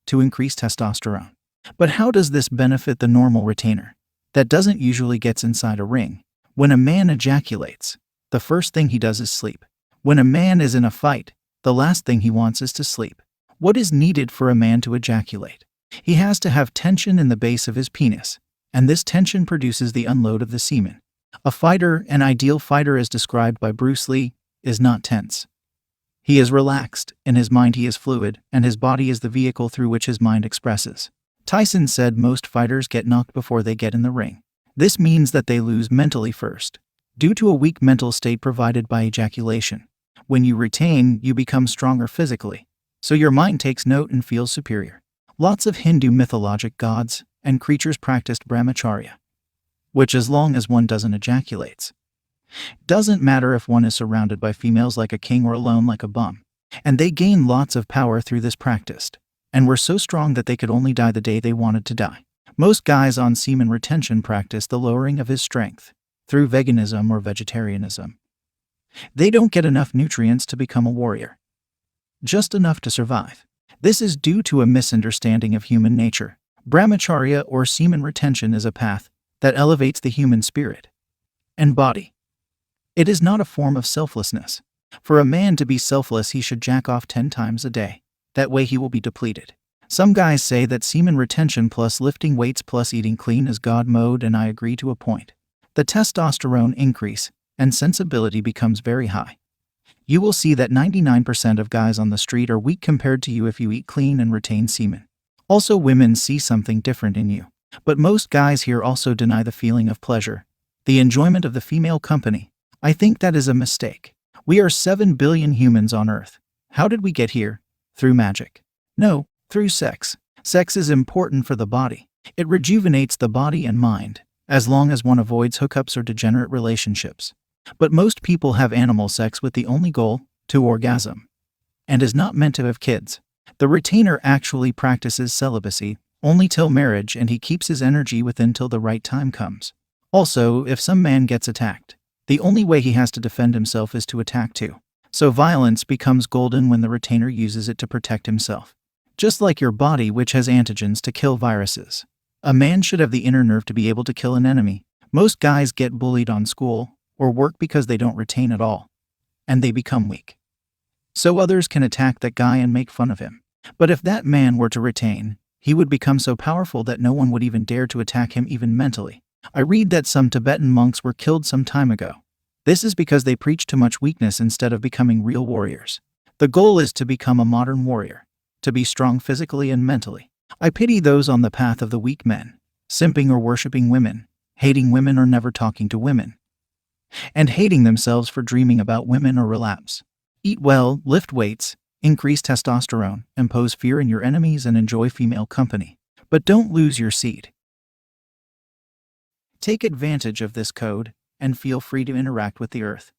to increase testosterone. But how does this benefit the normal retainer that doesn't usually gets inside a ring? When a man ejaculates, the first thing he does is sleep. When a man is in a fight, the last thing he wants is to sleep. What is needed for a man to ejaculate? He has to have tension in the base of his penis, and this tension produces the unload of the semen. A fighter, an ideal fighter as described by Bruce Lee, is not tense. He is relaxed, in his mind he is fluid, and his body is the vehicle through which his mind expresses. Tyson said most fighters get knocked before they get in the ring. This means that they lose mentally first, due to a weak mental state provided by ejaculation. When you retain, you become stronger physically, so your mind takes note and feels superior. Lots of Hindu mythologic gods and creatures practiced brahmacharya, which as long as one doesn't ejaculate. Doesn't matter if one is surrounded by females like a king or alone like a bum. And they gain lots of power through this practice, and were so strong that they could only die the day they wanted to die. Most guys on semen retention practice the lowering of his strength through veganism or vegetarianism. They don't get enough nutrients to become a warrior, just enough to survive. This is due to a misunderstanding of human nature. Brahmacharya or semen retention is a path that elevates the human spirit and body. It is not a form of selflessness. For a man to be selfless, he should jack off 10 times a day. That way he will be depleted. Some guys say that semen retention plus lifting weights plus eating clean is God mode, and I agree to a point. The testosterone increase and sensibility becomes very high. You will see that 99% of guys on the street are weak compared to you if you eat clean and retain semen. Also, women see something different in you. But most guys here also deny the feeling of pleasure, the enjoyment of the female company. I think that is a mistake. We are 7 billion humans on Earth. How did we get here? Through magic? No, through sex. Sex is important for the body. It rejuvenates the body and mind, as long as one avoids hookups or degenerate relationships. But most people have animal sex with the only goal to orgasm, and is not meant to have kids. The retainer actually practices celibacy only till marriage, and he keeps his energy within till the right time comes. Also, if some man gets attacked, the only way he has to defend himself is to attack too. So violence becomes golden when the retainer uses it to protect himself. Just like your body, which has antigens to kill viruses. A man should have the inner nerve to be able to kill an enemy. Most guys get bullied on school or work because they don't retain at all, and they become weak. So others can attack that guy and make fun of him. But if that man were to retain, he would become so powerful that no one would even dare to attack him, even mentally. I read that some Tibetan monks were killed some time ago. This is because they preached too much weakness instead of becoming real warriors. The goal is to become a modern warrior, to be strong physically and mentally. I pity those on the path of the weak men, simping or worshipping women, hating women or never talking to women, and hating themselves for dreaming about women or relapse. Eat well, lift weights, increase testosterone, impose fear in your enemies, and enjoy female company. But don't lose your seed. Take advantage of this code and feel free to interact with the earth.